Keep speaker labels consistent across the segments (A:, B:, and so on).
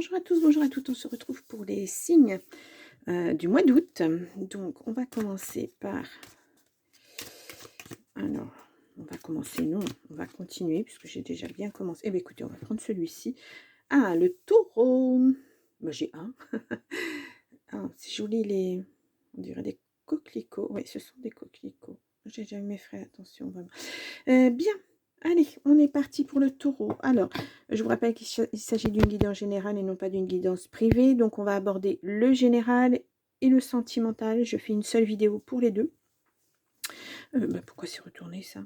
A: Bonjour à tous, bonjour à toutes. On se retrouve pour les signes du mois d'août. Donc, on va commencer par... Alors, on va commencer, non, on va continuer puisque j'ai déjà bien commencé. Eh bien, écoutez, on va prendre celui-ci. Ah, le taureau. Bah, j'ai un. Ah, c'est joli, les... On dirait des coquelicots. Oui, ce sont des coquelicots. J'ai jamais fait attention, vraiment. Bien. Allez, on est parti pour le taureau. Alors, je vous rappelle qu'il s'agit d'une guidance générale et non pas d'une guidance privée. Donc, on va aborder le général et le sentimental. Je fais une seule vidéo pour les deux. Pourquoi c'est retourné ça?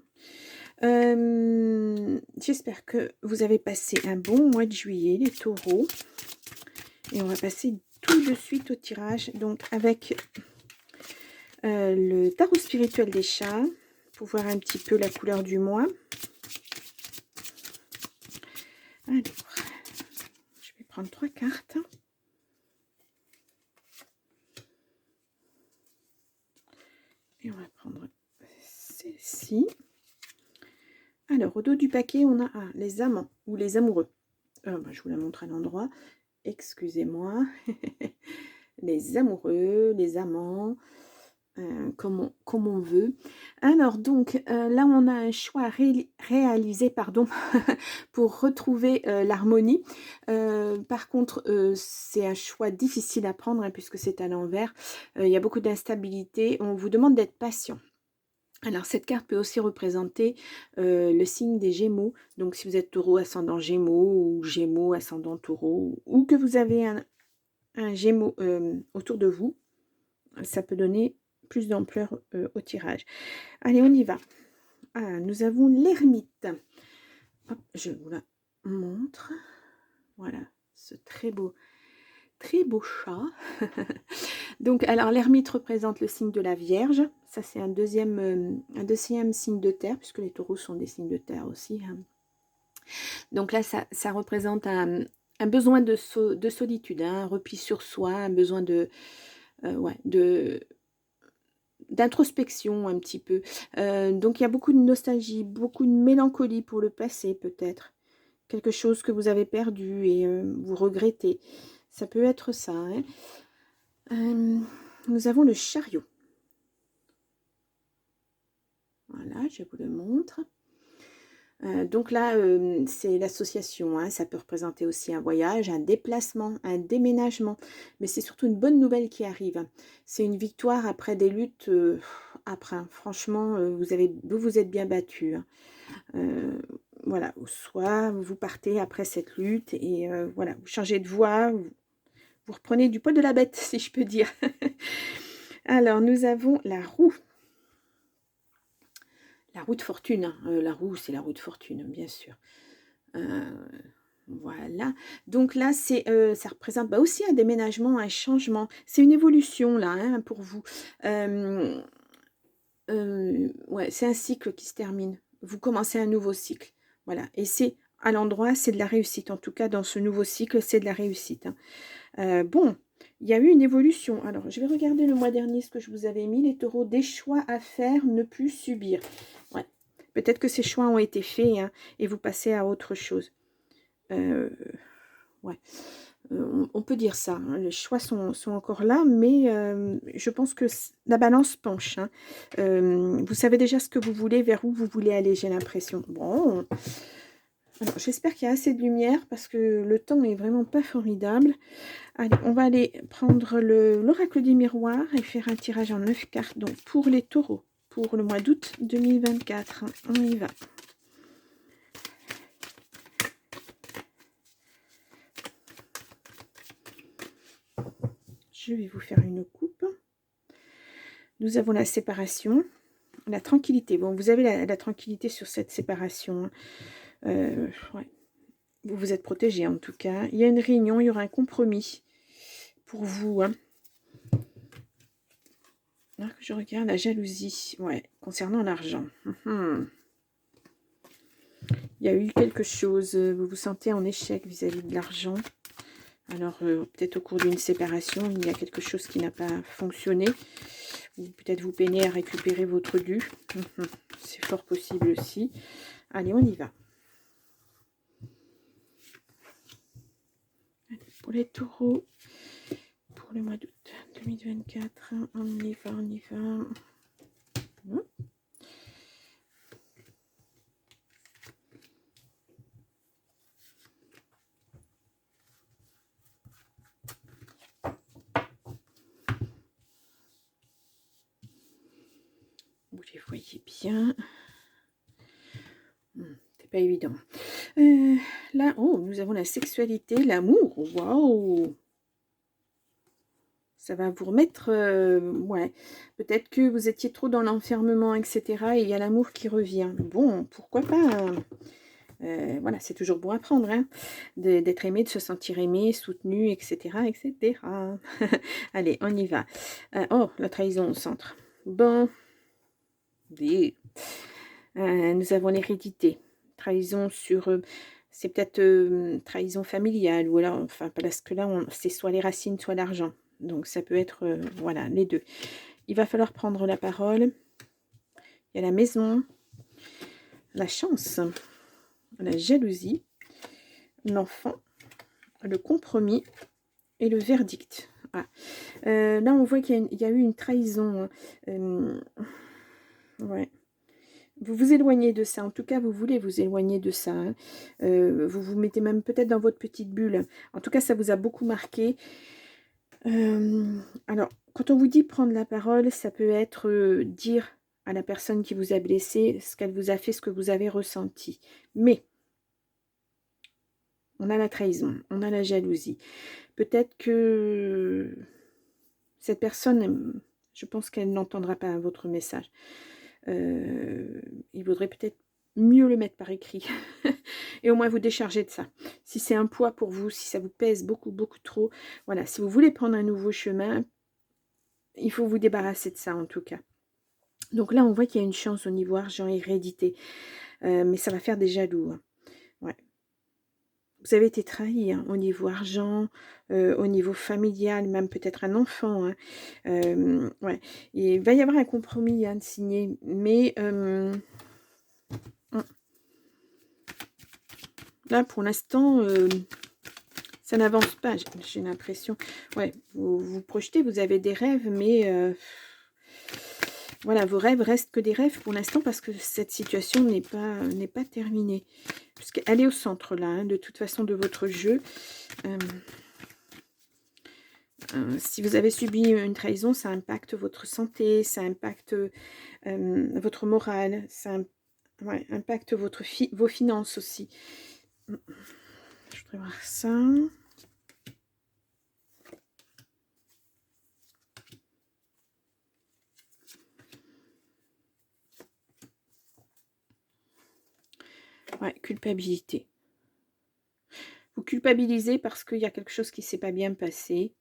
A: J'espère que vous avez passé un bon mois de juillet, les taureaux. Et on va passer tout de suite au tirage. Donc, avec le tarot spirituel des chats, pour voir un petit peu la couleur du mois. Alors, je vais prendre 3 cartes. Et on va prendre celle-ci. Alors, au dos du paquet, on a les amants ou les amoureux. Je vous la montre à l'endroit. Excusez-moi. Les amoureux, les amants, comme on veut. Alors, donc, là, on a un choix réalisé, pardon, pour retrouver l'harmonie. Par contre, c'est un choix difficile à prendre, hein, puisque c'est à l'envers. Il y a beaucoup d'instabilité. On vous demande d'être patient. Alors, cette carte peut aussi représenter le signe des Gémeaux. Donc, si vous êtes taureau ascendant Gémeaux ou Gémeaux ascendant taureau, ou que vous avez un Gémeaux autour de vous, ça peut donner plus d'ampleur au tirage. Allez, on y va. Nous avons l'ermite. Hop, je vous la montre. Voilà, ce très beau chat. Donc, alors, l'ermite représente le signe de la Vierge. Ça, c'est un deuxième signe de terre, puisque les taureaux sont des signes de terre aussi. Hein. Donc là, ça représente un besoin de solitude, hein, un repli sur soi, un besoin d'introspection un petit peu. Donc, il y a beaucoup de nostalgie, beaucoup de mélancolie pour le passé, peut-être. Quelque chose que vous avez perdu et vous regrettez. Ça peut être ça. Hein. Nous avons le chariot. Voilà, je vous le montre. Donc là, c'est l'association. Hein, ça peut représenter aussi un voyage, un déplacement, un déménagement. Mais c'est surtout une bonne nouvelle qui arrive. C'est une victoire après des luttes. Après, hein. Franchement, vous êtes bien battu. Hein. Voilà, soit vous partez après cette lutte et voilà, vous changez de voie, vous reprenez du poil de la bête, si je peux dire. Alors, nous avons la roue. La roue de fortune. Hein. La roue, c'est la roue de fortune, bien sûr. Voilà. Donc là, ça représente aussi un déménagement, un changement. C'est une évolution, là, hein, pour vous. Ouais, c'est un cycle qui se termine. Vous commencez un nouveau cycle. Voilà. Et c'est à l'endroit, c'est de la réussite. En tout cas, dans ce nouveau cycle, c'est de la réussite. Hein. Bon, il y a eu une évolution. Alors, je vais regarder le mois dernier ce que je vous avais mis. Les taureaux, des choix à faire, ne plus subir. Ouais. Peut-être que ces choix ont été faits hein, et vous passez à autre chose. Ouais. On peut dire ça. Hein. Les choix sont encore là, mais je pense que la balance penche. Hein. Vous savez déjà ce que vous voulez, vers où vous voulez aller, j'ai l'impression. Bon. Alors, j'espère qu'il y a assez de lumière parce que le temps n'est vraiment pas formidable. Allez, on va aller prendre l'oracle des miroirs et faire un tirage en 9 cartes. Donc, pour les taureaux, pour le mois d'août 2024. On y va. Je vais vous faire une coupe. Nous avons la séparation, la tranquillité. Bon, vous avez la tranquillité sur cette séparation. Ouais. Vous êtes protégé en tout cas. Il y a une réunion, il y aura un compromis pour vous. Hein. Alors que je regarde la jalousie, ouais, concernant l'argent. Il y a eu quelque chose, vous vous sentez en échec vis-à-vis de l'argent. Alors, peut-être au cours d'une séparation, il y a quelque chose qui n'a pas fonctionné. Ou peut-être vous peinez à récupérer votre dû. C'est fort possible aussi. Allez, on y va. Allez, pour les taureaux. Pour le mois d'août 2024. On y va, on y va. Vous les voyez bien. C'est pas évident. Là, oh, nous avons la sexualité, l'amour. Waouh! Ça va vous remettre, ouais, peut-être que vous étiez trop dans l'enfermement, etc. Et il y a l'amour qui revient. Bon, pourquoi pas, hein. Voilà, c'est toujours bon à prendre, hein, d'être aimé, de se sentir aimé, soutenu, etc. etc. Allez, on y va. Oh, la trahison au centre. Bon, nous avons l'hérédité. Trahison sur... c'est peut-être trahison familiale, ou alors, enfin, parce que là, c'est soit les racines, soit l'argent. Donc, ça peut être, voilà, les deux. Il va falloir prendre la parole. Il y a la maison, la chance, la jalousie, l'enfant, le compromis et le verdict. Ah. Là, on voit qu'il y a eu une trahison. Ouais. Vous vous éloignez de ça. En tout cas, vous voulez vous éloigner de ça. Hein. Vous vous mettez même peut-être dans votre petite bulle. En tout cas, ça vous a beaucoup marqué. Alors, quand on vous dit prendre la parole, ça peut être dire à la personne qui vous a blessé ce qu'elle vous a fait, ce que vous avez ressenti. Mais, on a la trahison, on a la jalousie. Peut-être que cette personne, je pense qu'elle n'entendra pas votre message. Il vaudrait peut-être mieux le mettre par écrit et au moins vous décharger de ça. Si c'est un poids pour vous, si ça vous pèse beaucoup, beaucoup trop, voilà, si vous voulez prendre un nouveau chemin, il faut vous débarrasser de ça en tout cas. Donc là, on voit qu'il y a une chance au niveau argent et hérédité, mais ça va faire des jaloux. Hein. Ouais. Vous avez été trahi hein, au niveau argent, au niveau familial, même peut-être un enfant. Hein. Ouais. Et il va y avoir un compromis hein, de signer, mais là, pour l'instant, ça n'avance pas, j'ai l'impression. Ouais, vous vous projetez, vous avez des rêves, mais voilà, vos rêves restent que des rêves pour l'instant parce que cette situation n'est pas terminée. Puisqu'elle est au centre, là, hein, de toute façon, de votre jeu. Si vous avez subi une trahison, ça impacte votre santé, ça impacte votre morale, ça ouais, impacte vos finances aussi. Je voudrais voir ça. Ouais, culpabilité. Vous culpabilisez parce qu'il y a quelque chose qui ne s'est pas bien passé.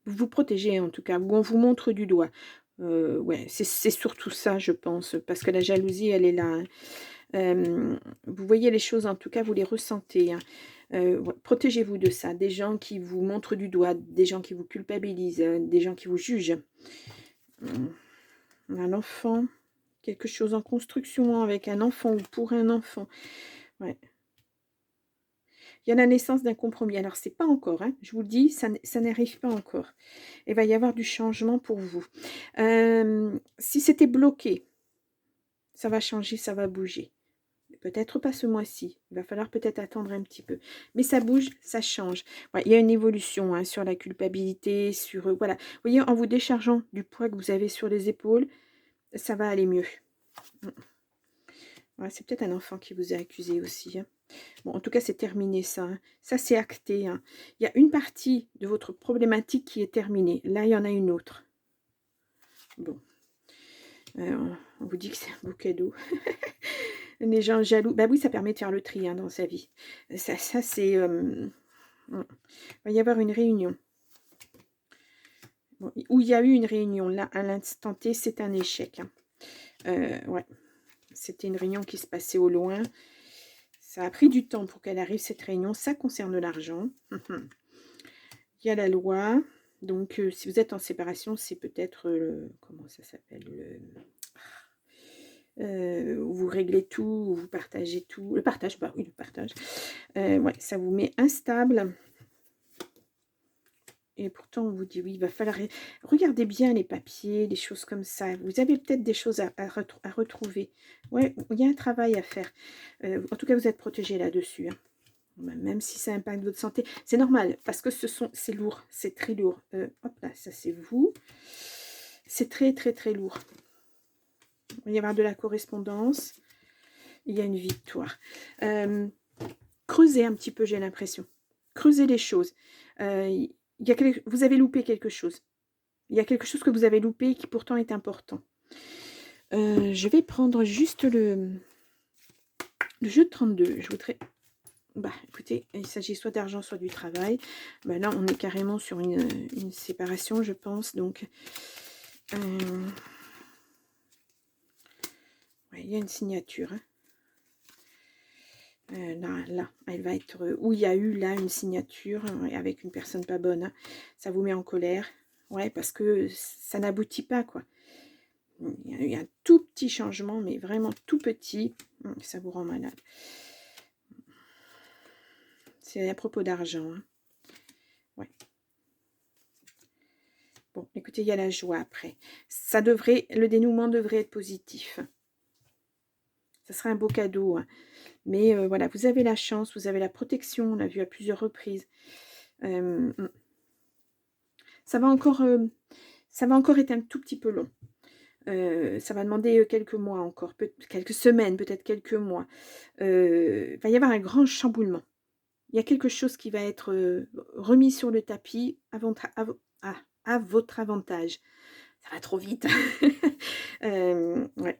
A: Vous vous protégez en tout cas, ou on vous montre du doigt. Ouais, c'est surtout ça, je pense, parce que la jalousie, elle est là. Hein. Vous voyez les choses, en tout cas, vous les ressentez. Hein. Ouais, protégez-vous de ça. Des gens qui vous montrent du doigt, des gens qui vous culpabilisent, des gens qui vous jugent. Un enfant, quelque chose en construction avec un enfant ou pour un enfant. Ouais. Il y a la naissance d'un compromis. Alors, c'est pas encore, hein, je vous le dis, ça n'arrive pas encore. Il va y avoir du changement pour vous. Si c'était bloqué, ça va changer, ça va bouger. Peut-être pas ce mois-ci. Il va falloir peut-être attendre un petit peu. Mais ça bouge, ça change. Ouais, il y a une évolution hein, sur la culpabilité, sur... voilà. Vous voyez, en vous déchargeant du poids que vous avez sur les épaules, ça va aller mieux. Ouais, c'est peut-être un enfant qui vous a accusé aussi. Hein. Bon, en tout cas, c'est terminé ça. Hein. Ça, c'est acté. Hein. Il y a une partie de votre problématique qui est terminée. Là, il y en a une autre. Bon. On vous dit que c'est un beau cadeau. Les gens jaloux. Bah oui, ça permet de faire le tri hein, dans sa vie. Ça c'est... il va y avoir une réunion. Bon, où il y a eu une réunion. Là, à l'instant T, c'est un échec. Hein. Ouais. C'était une réunion qui se passait au loin. Ça a pris du temps pour qu'elle arrive, cette réunion. Ça concerne l'argent. Il y a la loi. Donc, si vous êtes en séparation, c'est peut-être... comment ça s'appelle vous réglez tout, vous partagez tout. Le partage, bah oui, le partage. Ouais, ça vous met instable. Et pourtant, on vous dit oui, il va falloir... Regardez bien les papiers, les choses comme ça. Vous avez peut-être des choses à retrouver. Ouais, il y a un travail à faire. En tout cas, vous êtes protégé là-dessus. Hein. Même si ça impacte votre santé. C'est normal, parce que c'est lourd. C'est très lourd. Hop là, ça c'est vous. C'est très, très, très lourd. Il va y avoir de la correspondance. Il y a une victoire. Creusez un petit peu, j'ai l'impression. Creusez les choses. Vous avez loupé quelque chose. Il y a quelque chose que vous avez loupé qui pourtant est important. Je vais prendre juste le jeu de 32. Je voudrais... Bah, écoutez, il s'agit soit d'argent, soit du travail. Bah, là, on est carrément sur une séparation, je pense. Donc, ouais, il y a une signature. Hein. Là, elle va être... Où il y a eu, là, une signature avec une personne pas bonne. Hein. Ça vous met en colère. Ouais, parce que ça n'aboutit pas, quoi. Il y a eu un tout petit changement, mais vraiment tout petit. Ça vous rend malade. C'est à propos d'argent. Hein. Ouais. Bon, écoutez, il y a la joie après. Le dénouement devrait être positif. Ça sera un beau cadeau. Hein. Mais voilà, vous avez la chance, vous avez la protection. On l'a vu à plusieurs reprises. Ça va encore être un tout petit peu long. Ça va demander quelques mois encore, quelques semaines, peut-être quelques mois. Il va y avoir un grand chamboulement. Il y a quelque chose qui va être remis sur le tapis à votre avantage. Ça va trop vite. Ouais.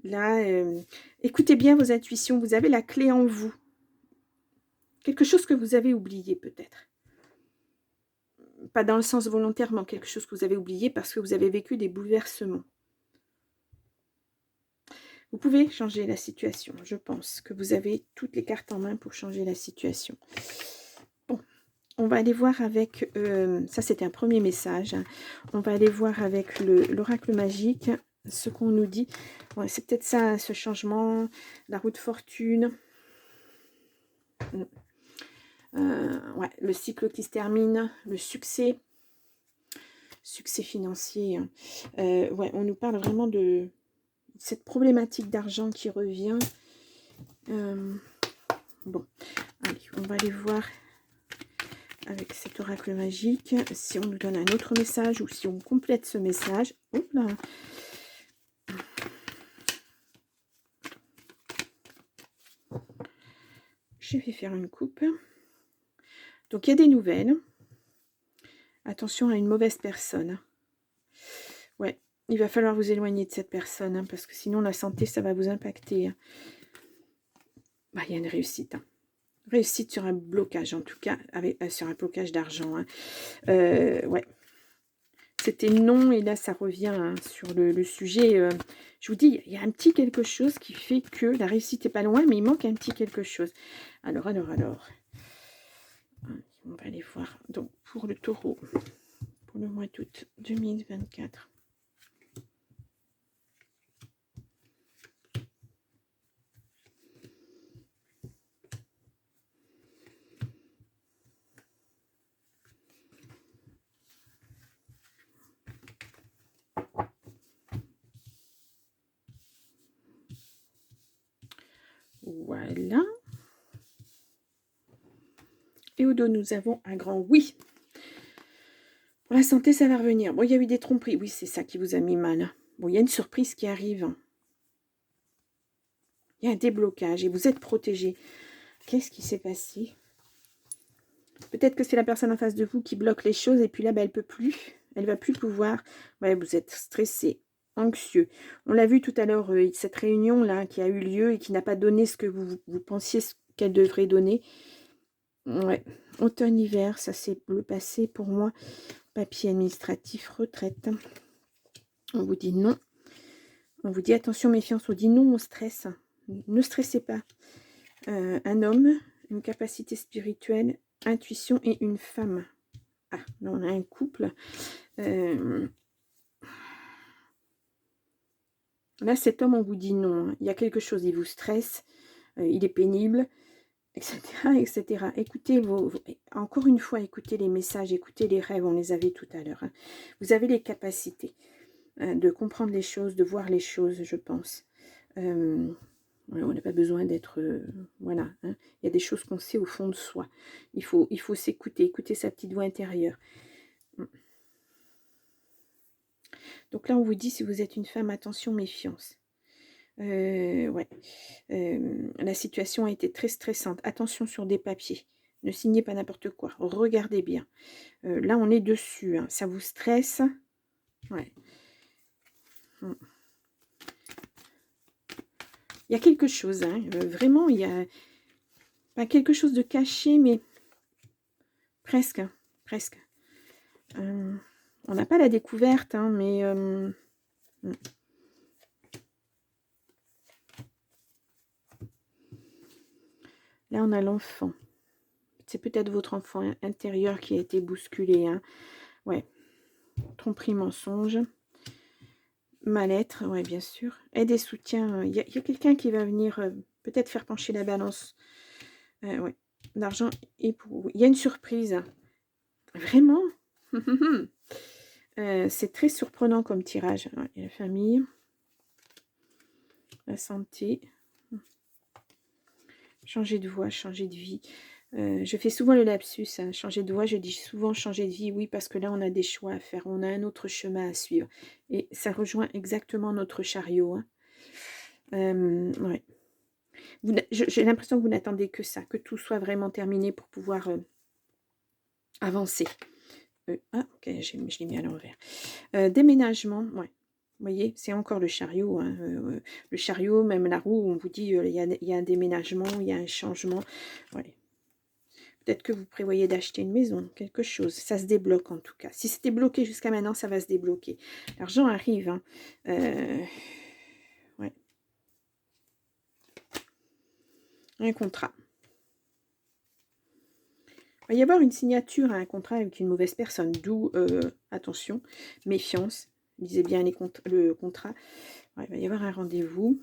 A: Là, écoutez bien vos intuitions. Vous avez la clé en vous. Quelque chose que vous avez oublié peut-être. Pas dans le sens volontairement, quelque chose que vous avez oublié parce que vous avez vécu des bouleversements. Vous pouvez changer la situation. Je pense que vous avez toutes les cartes en main pour changer la situation. Bon, on va aller voir avec... ça, c'était un premier message. On va aller voir avec l'oracle magique ce qu'on nous dit. Ouais, c'est peut-être ça, ce changement. La roue de fortune. Ouais, le cycle qui se termine. Le succès. Succès financier. Ouais, on nous parle vraiment de cette problématique d'argent qui revient. Bon, allez, on va aller voir avec cet oracle magique si on nous donne un autre message ou si on complète ce message. Hop là. Je vais faire une coupe. Donc, il y a des nouvelles. Attention à une mauvaise personne. Ouais, il va falloir vous éloigner de cette personne hein, parce que sinon, la santé, ça va vous impacter. Hein. Bah, il y a une réussite. Hein. Réussite sur un blocage, en tout cas, sur un blocage d'argent. Hein. Ouais. C'était non, et là, ça revient hein, sur le sujet. Je vous dis, il y a un petit quelque chose qui fait que la réussite n'est pas loin, mais il manque un petit quelque chose. Alors. On va aller voir. Donc, pour le taureau, pour le mois d'août 2024. Voilà. Et au dos, nous avons un grand oui. Pour la santé, ça va revenir. Bon, il y a eu des tromperies. Oui, c'est ça qui vous a mis mal. Bon, il y a une surprise qui arrive. Il y a un déblocage et vous êtes protégé. Qu'est-ce qui s'est passé? Peut-être que c'est la personne en face de vous qui bloque les choses et puis là, ben, elle ne peut plus. Elle ne va plus pouvoir. Ouais, vous êtes stressé, anxieux. On l'a vu tout à l'heure, cette réunion-là qui a eu lieu et qui n'a pas donné ce que vous pensiez qu'elle devrait donner. Ouais, automne-hiver, ça c'est le passé pour moi. Papier administratif, retraite. On vous dit non. On vous dit attention, méfiance. On dit non au stress. Ne stressez pas. Un homme, une capacité spirituelle, intuition et une femme. Ah, là on a un couple. Là, cet homme, on vous dit non. Il y a quelque chose, il vous stresse. Il est pénible. etc. Écoutez encore une fois, écoutez les messages, écoutez les rêves, on les avait tout à l'heure. Hein. Vous avez les capacités de comprendre les choses, de voir les choses, je pense. On n'a pas besoin d'être... voilà. Hein. Il y a des choses qu'on sait au fond de soi. Il faut s'écouter, écouter sa petite voix intérieure. Donc là, on vous dit, si vous êtes une femme, attention, méfiance. Ouais. La situation a été très stressante. Attention sur des papiers. Ne signez pas n'importe quoi. Regardez bien. Là, on est dessus. Hein. Ça vous stresse. Ouais. Il y a quelque chose. Hein. Vraiment, il y a pas quelque chose de caché, mais presque. Hein. Presque. On n'a pas la découverte, hein, mais... Là, on a l'enfant. C'est peut-être votre enfant intérieur qui a été bousculé. Hein. Ouais. Tromperie, mensonge. Mal-être, ouais, bien sûr. Aide et soutien. Il y a quelqu'un qui va venir peut-être faire pencher la balance. Ouais. L'argent est pour vous. Il y a une surprise. Vraiment. C'est très surprenant comme tirage. Ouais, il y a la famille. La santé. Changer de voie, changer de vie. Je fais souvent le lapsus, hein, changer de voie, je dis souvent changer de vie, oui, parce que là, on a des choix à faire, on a un autre chemin à suivre. Et ça rejoint exactement notre chariot. Hein. Ouais. J'ai l'impression que vous n'attendez que ça, que tout soit vraiment terminé pour pouvoir avancer. Ok, je l'ai mis à l'envers. Déménagement, ouais. Vous voyez, c'est encore le chariot. Hein, le chariot, même la roue, on vous dit il y a un déménagement, il y a un changement. Ouais. Peut-être que vous prévoyez d'acheter une maison, quelque chose. Ça se débloque en tout cas. Si c'était bloqué jusqu'à maintenant, ça va se débloquer. L'argent arrive. Hein. Ouais. Un contrat. Il va y avoir une signature à un contrat avec une mauvaise personne. D'où, attention, méfiance. Lisez bien le contrat. Ouais, il va y avoir un rendez-vous.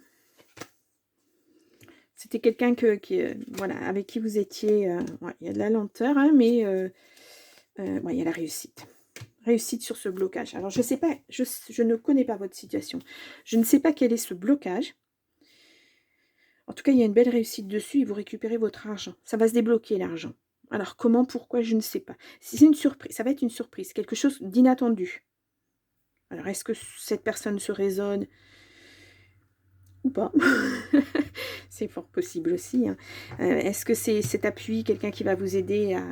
A: C'était quelqu'un voilà, avec qui vous étiez... ouais, il y a de la lenteur, hein, mais ouais, il y a la réussite. Réussite sur ce blocage. Alors, je sais pas, je ne connais pas votre situation. Je ne sais pas quel est ce blocage. En tout cas, il y a une belle réussite dessus et vous récupérez votre argent. Ça va se débloquer, l'argent. Alors, comment, pourquoi, je ne sais pas. Si c'est une surprise, ça va être une surprise, quelque chose d'inattendu. Alors, est-ce que cette personne se raisonne ou pas? C'est fort possible aussi. Hein. Est-ce que c'est cet appui, quelqu'un qui va vous aider à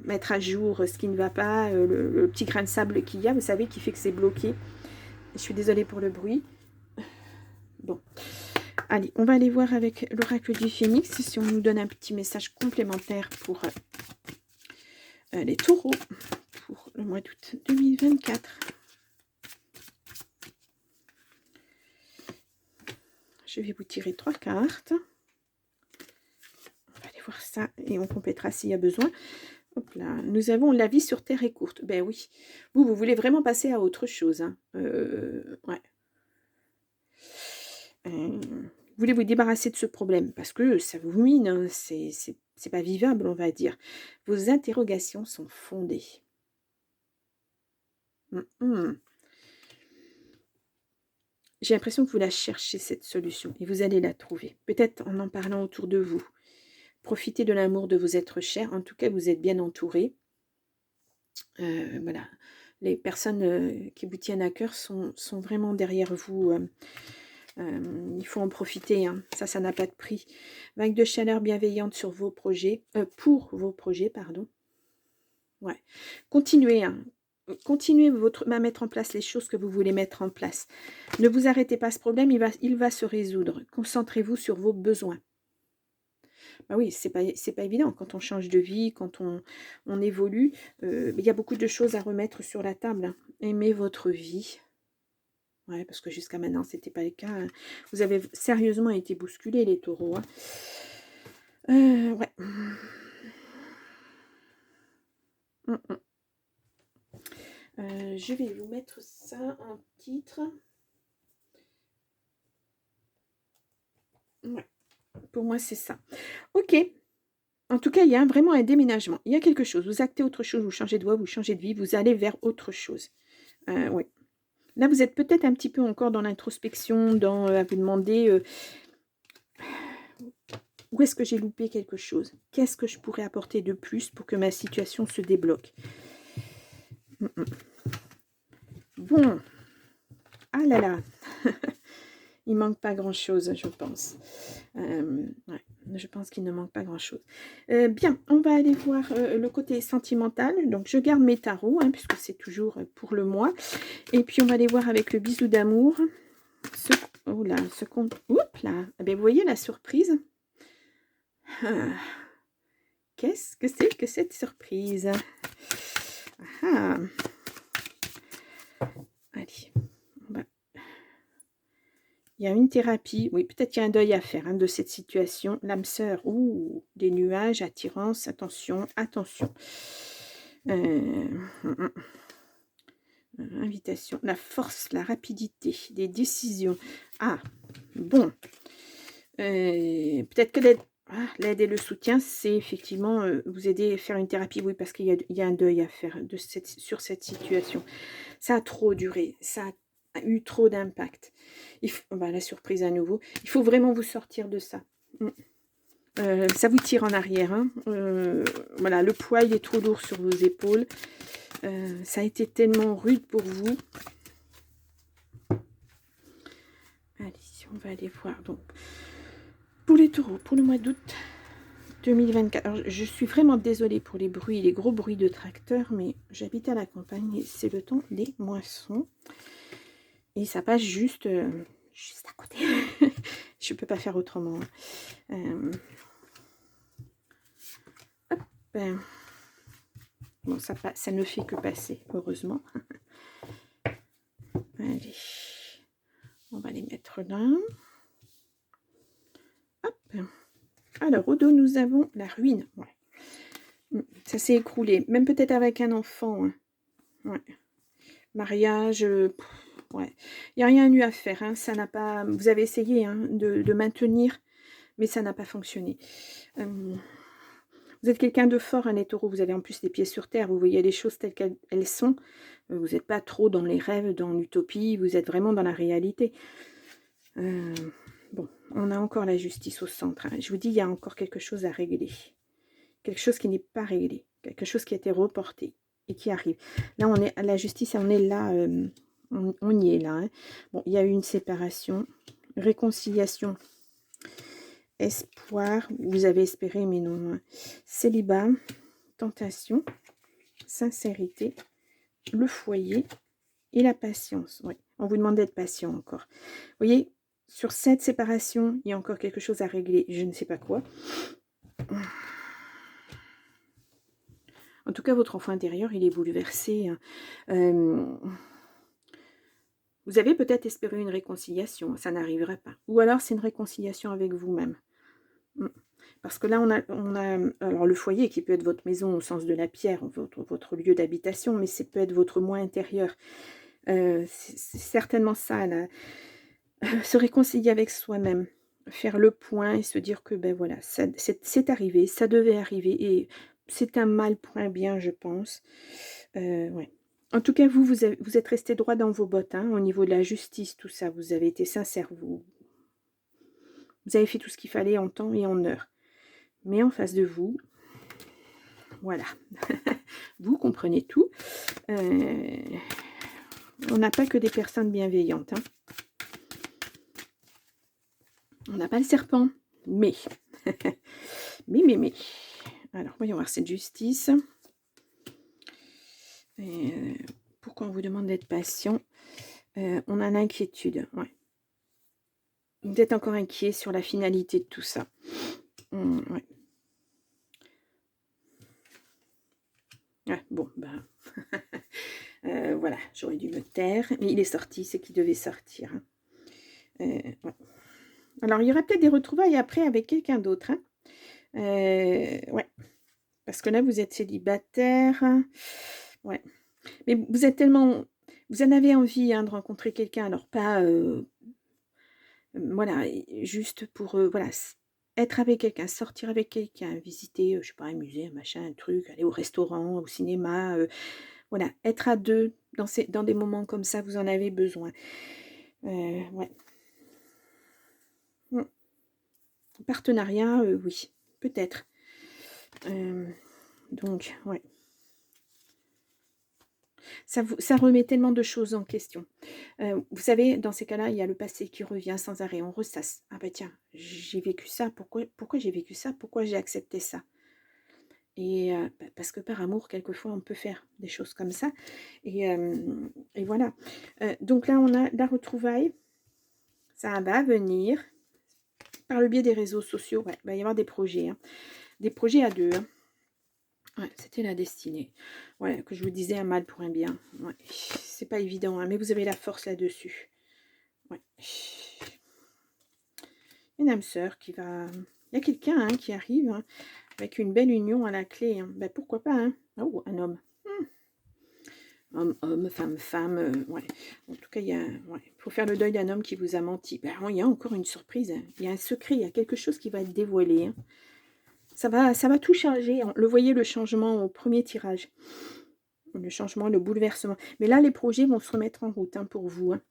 A: mettre à jour ce qui ne va pas, le petit grain de sable qu'il y a, vous savez, qui fait que c'est bloqué. Je suis désolée pour le bruit. Bon. Allez, on va aller voir avec l'oracle du Phénix si on nous donne un petit message complémentaire pour les taureaux pour le mois d'août 2024. Je vais vous tirer 3 cartes. On va aller voir ça et on complétera s'il y a besoin. Hop là, nous avons la vie sur Terre est courte. Ben oui, vous voulez vraiment passer à autre chose. Hein. Ouais. Voulez vous débarrasser de ce problème parce que ça vous mine, hein, c'est pas vivable, on va dire. Vos interrogations sont fondées. J'ai l'impression que vous la cherchez, cette solution, et vous allez la trouver. Peut-être en parlant autour de vous. Profitez de l'amour de vos êtres chers. En tout cas, vous êtes bien entourés. Voilà. Les personnes qui vous tiennent à cœur sont vraiment derrière vous. Il faut en profiter. Hein. Ça n'a pas de prix. Vague de chaleur bienveillante sur vos projets. Pour vos projets, pardon. Ouais. Continuez. Hein. Continuez à mettre en place les choses que vous voulez mettre en place. Ne vous arrêtez pas, ce problème, il va se résoudre. Concentrez-vous sur vos besoins. Bah oui, c'est pas évident quand on change de vie, quand on évolue. Il y a beaucoup de choses à remettre sur la table. Hein. Aimez votre vie. Ouais, parce que jusqu'à maintenant, c'était pas le cas. Hein. Vous avez sérieusement été bousculés, les taureaux. Hein. Ouais. Je vais vous mettre ça en titre. Ouais. Pour moi, c'est ça. Ok. En tout cas, il y a vraiment un déménagement. Il y a quelque chose. Vous actez autre chose, vous changez de voie, vous changez de vie, vous allez vers autre chose. Oui. Là, vous êtes peut-être un petit peu encore dans l'introspection, dans à vous demander où est-ce que j'ai loupé quelque chose? Qu'est-ce que je pourrais apporter de plus pour que ma situation se débloque? Bon. Ah là là. Il manque pas grand-chose, je pense. Ouais, je pense qu'il ne manque pas grand-chose. Bien, on va aller voir le côté sentimental. Donc, je garde mes tarots, hein, puisque c'est toujours pour le mois. Et puis, on va aller voir avec le bisou d'amour. Oh là, ce compte. Oups là. Eh bien, vous voyez la surprise? Ah. Qu'est-ce que c'est que cette surprise? Ah. Allez. Il y a une thérapie, oui, peut-être qu'il y a un deuil à faire hein, de cette situation. L'âme sœur, ouh, des nuages, attirance, attention, attention. Invitation, la force, la rapidité, des décisions. Ah, bon. Peut-être que l'aide et le soutien, c'est effectivement vous aider à faire une thérapie, oui, parce qu'il y a un deuil à faire sur cette situation. Ça a trop duré, ça a eu trop d'impact. La surprise à nouveau. Il faut vraiment vous sortir de ça. Ça vous tire en arrière. Hein. Voilà, le poids, il est trop lourd sur vos épaules. Ça a été tellement rude pour vous. Allez, on va aller voir. Donc, pour les taureaux, pour le mois d'août 2024. Alors, je suis vraiment désolée pour les bruits, les gros bruits de tracteur, mais j'habite à la campagne et c'est le temps des moissons. Et ça passe juste à côté. Je ne peux pas faire autrement. Bon, ça ne fait que passer, heureusement. Allez. On va les mettre là. Hop. Alors, au dos, nous avons la ruine. Ouais. Ça s'est écroulé. Même peut-être avec un enfant. Hein. Ouais. Mariage. Ouais. Il n'y a rien eu à faire. Hein. Ça n'a pas. Vous avez essayé hein, de maintenir, mais ça n'a pas fonctionné. Vous êtes quelqu'un de fort, hein, les taureaux. Vous avez en plus les pieds sur terre. Vous voyez les choses telles qu'elles sont. Vous n'êtes pas trop dans les rêves, dans l'utopie. Vous êtes vraiment dans la réalité. Bon, on a encore la justice au centre. Hein. Je vous dis, il y a encore quelque chose à régler. Quelque chose qui n'est pas réglé. Quelque chose qui a été reporté et qui arrive. Là, on est à la justice, on est là. On y est là. Hein. Bon, il y a eu une séparation. Réconciliation. Espoir. Vous avez espéré, mais non. Hein. Célibat. Tentation. Sincérité. Le foyer. Et la patience. Oui. On vous demande d'être patient encore. Vous voyez, sur cette séparation, il y a encore quelque chose à régler. Je ne sais pas quoi. En tout cas, votre enfant intérieur, il est bouleversé. Vous avez peut-être espéré une réconciliation. Ça n'arrivera pas. Ou alors, c'est une réconciliation avec vous-même. Parce que là, on a alors le foyer qui peut être votre maison au sens de la pierre, votre lieu d'habitation, mais ça peut être votre moi intérieur. C'est certainement ça, là. Se réconcilier avec soi-même, faire le point et se dire que ben voilà, c'est arrivé, ça devait arriver et c'est un mal pour un bien, je pense. Ouais. En tout cas, vous êtes resté droit dans vos bottes, hein, au niveau de la justice, tout ça. Vous avez été sincère, vous avez fait tout ce qu'il fallait en temps et en heure. Mais en face de vous, voilà, vous comprenez tout. On n'a pas que des personnes bienveillantes, hein. On n'a pas le serpent, mais. mais. Alors, voyons voir cette justice. Pourquoi on vous demande d'être patient? On a l'inquiétude. Ouais. Vous êtes encore inquiet sur la finalité de tout ça. Ouais. Ouais, bon, ben. Voilà, j'aurais dû me taire. Mais il est sorti, c'est qu'il devait sortir. Hein. Ouais. Alors, il y aura peut-être des retrouvailles après avec quelqu'un d'autre. Hein. Ouais. Parce que là, vous êtes célibataire. Ouais. Mais vous êtes tellement... Vous en avez envie hein, de rencontrer quelqu'un. Alors, pas... voilà, juste pour... voilà, être avec quelqu'un, sortir avec quelqu'un, visiter, je sais pas, un musée, un machin, un truc, aller au restaurant, au cinéma, voilà, être à 2 dans des moments comme ça, vous en avez besoin. Ouais. Mmh. Partenariat, oui, peut-être. Donc ouais. Ça remet tellement de choses en question. Vous savez, dans ces cas-là, il y a le passé qui revient sans arrêt, on ressasse. «Ah bah tiens, j'ai vécu ça, pourquoi j'ai vécu ça? Pourquoi j'ai accepté ça?» Et parce que par amour, quelquefois, on peut faire des choses comme ça et voilà. Donc là, on a la retrouvaille, ça va venir par le biais des réseaux sociaux, ouais, il va y avoir des projets à 2, hein. Ouais, c'était la destinée. Ouais, que je vous disais, un mal pour un bien. Ouais, c'est pas évident, hein, mais vous avez la force là-dessus. Ouais. Une âme sœur qui va il y a quelqu'un, hein, qui arrive, hein, avec une belle union à la clé, hein. Bah, pourquoi pas, hein? Oh, un homme. Homme, homme, femme, femme, ouais. En tout cas, il y a ouais, faut faire le deuil d'un homme qui vous a menti. Ben, il y a encore une surprise, hein. Il y a un secret, il y a quelque chose qui va être dévoilé, hein. Ça va tout changer, hein. Le voyez le changement au premier tirage. Le changement, le bouleversement. Mais là, les projets vont se remettre en route, hein, pour vous, hein.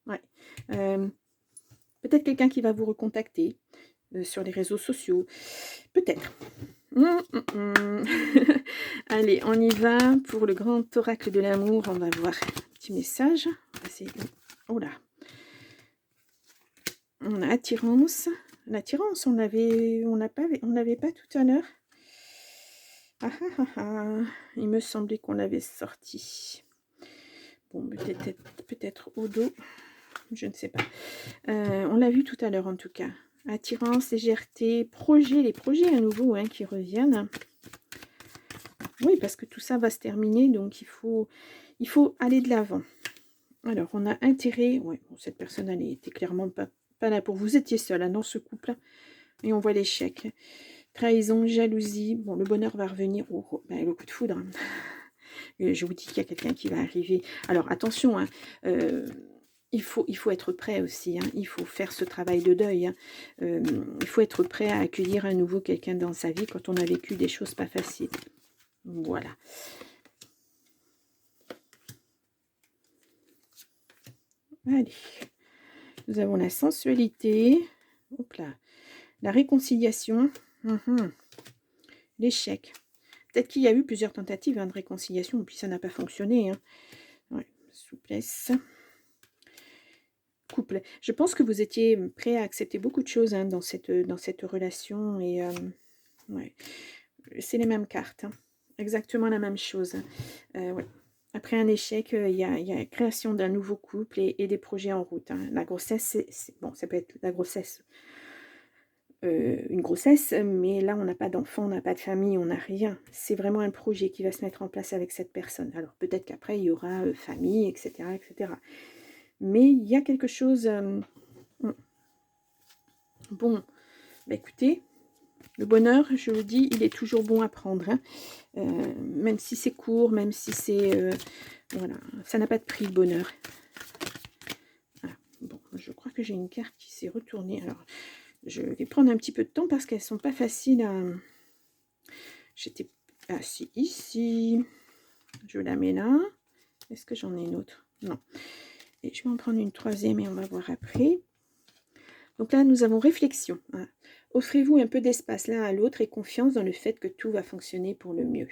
A: Ouais. Peut-être quelqu'un qui va vous recontacter, sur les réseaux sociaux. Peut-être. Allez, on y va pour le grand oracle de l'amour. On va voir un petit message. Oh là. On a attirance. L'attirance, on n'avait pas tout à l'heure. Ah ah ah ah. Il me semblait qu'on l'avait sorti. Bon, peut-être au dos. Je ne sais pas. On l'a vu tout à l'heure en tout cas. Attirance, légèreté, projet, les projets à nouveau, hein, qui reviennent. Oui, parce que tout ça va se terminer, donc il faut aller de l'avant. Alors, on a intérêt, ouais, bon, cette personne, elle était clairement pas là pour vous. Étiez seul, hein, dans ce couple, et on voit l'échec. Trahison, jalousie, bon, le bonheur va revenir, ben, le coup de foudre. Hein. Je vous dis qu'il y a quelqu'un qui va arriver. Alors, attention, hein, il faut être prêt aussi, hein. Il faut faire ce travail de deuil, hein. Il faut être prêt à accueillir à nouveau quelqu'un dans sa vie quand on a vécu des choses pas faciles. Voilà. Allez. Nous avons la sensualité. Hop là. La réconciliation. L'échec. Peut-être qu'il y a eu plusieurs tentatives, hein, de réconciliation, puis ça n'a pas fonctionné. Hein. Ouais. Souplesse. Couple. Je pense que vous étiez prêt à accepter beaucoup de choses, hein, dans cette relation. Et ouais. C'est les mêmes cartes. Hein. Exactement la même chose. Ouais. Après un échec, il y a la création d'un nouveau couple et des projets en route. Hein. La grossesse, bon, ça peut être la grossesse, une grossesse, mais là, on n'a pas d'enfant, on n'a pas de famille, on n'a rien. C'est vraiment un projet qui va se mettre en place avec cette personne. Alors peut-être qu'après, il y aura famille, etc., etc. Mais il y a quelque chose... Bon, bah écoutez, le bonheur, je le dis, il est toujours bon à prendre. Hein. Même si c'est court, même si c'est... voilà, ça n'a pas de prix, le bonheur. Voilà. Bon, je crois que j'ai une carte qui s'est retournée. Alors, je vais prendre un petit peu de temps parce qu'elles ne sont pas faciles à... J'étais... Ah si, ici. Je la mets là. Est-ce que j'en ai une autre? Non. Et je vais en prendre une troisième et on va voir après. Donc là, nous avons réflexion. Hein. Offrez-vous un peu d'espace l'un à l'autre et confiance dans le fait que tout va fonctionner pour le mieux.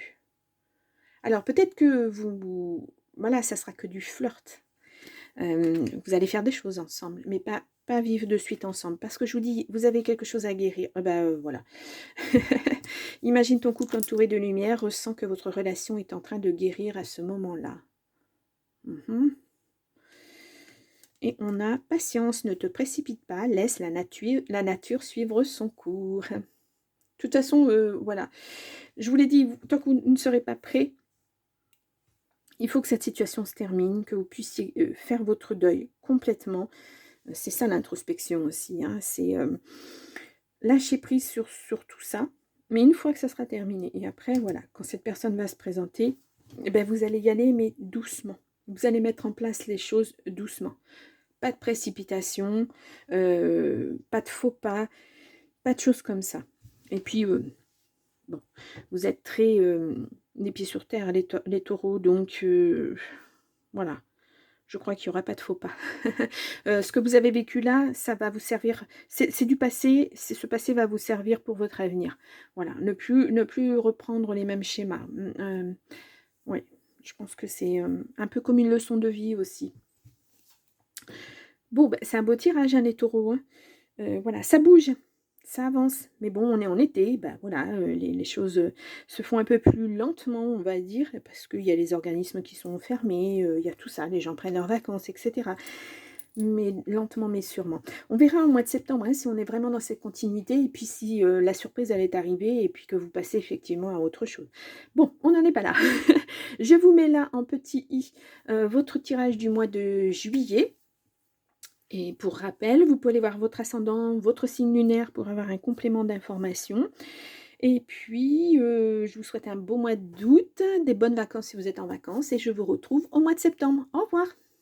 A: Alors, peut-être que voilà, ça sera que du flirt. Vous allez faire des choses ensemble, mais pas vivre de suite ensemble. Parce que je vous dis, vous avez quelque chose à guérir. Voilà. Imagine ton couple entouré de lumière, ressent que votre relation est en train de guérir à ce moment-là. Et on a patience, ne te précipite pas, laisse la nature suivre son cours. De toute façon, voilà. Je vous l'ai dit, tant que vous ne serez pas prêt, il faut que cette situation se termine, que vous puissiez faire votre deuil complètement. C'est ça l'introspection aussi. Hein. C'est lâcher prise sur tout ça. Mais une fois que ça sera terminé, et après, voilà, quand cette personne va se présenter, eh ben, vous allez y aller, mais doucement. Vous allez mettre en place les choses doucement. Pas de précipitation, pas de faux pas. pas de choses comme ça. Et puis, bon, vous êtes très, les pieds sur terre, les taureaux, donc voilà. Je crois qu'il y aura pas de faux pas. Ce que vous avez vécu là, ça va vous servir, c'est du passé, ce passé va vous servir pour votre avenir. Voilà, ne plus reprendre les mêmes schémas. Ouais, je pense que c'est, un peu comme une leçon de vie aussi. Bon, bah, c'est un beau tirage, hein, les taureaux, hein. Voilà, ça bouge, ça avance. Mais bon, on est en été, bah, voilà, les choses, se font un peu plus lentement, on va dire, parce qu'il y a les organismes qui sont fermés, il y a tout ça, les gens prennent leurs vacances et cetera. Mais lentement, mais sûrement. On verra au mois de septembre, hein, si on est vraiment dans cette continuité et puis si, la surprise, elle est arrivée et puis que vous passez effectivement à autre chose. Bon, on n'en est pas là. Je vous mets là en petit i, votre tirage du mois de juillet. Et pour rappel, vous pouvez aller voir votre ascendant, votre signe lunaire pour avoir un complément d'information. Et puis, je vous souhaite un beau mois d'août, des bonnes vacances si vous êtes en vacances et je vous retrouve au mois de septembre. Au revoir.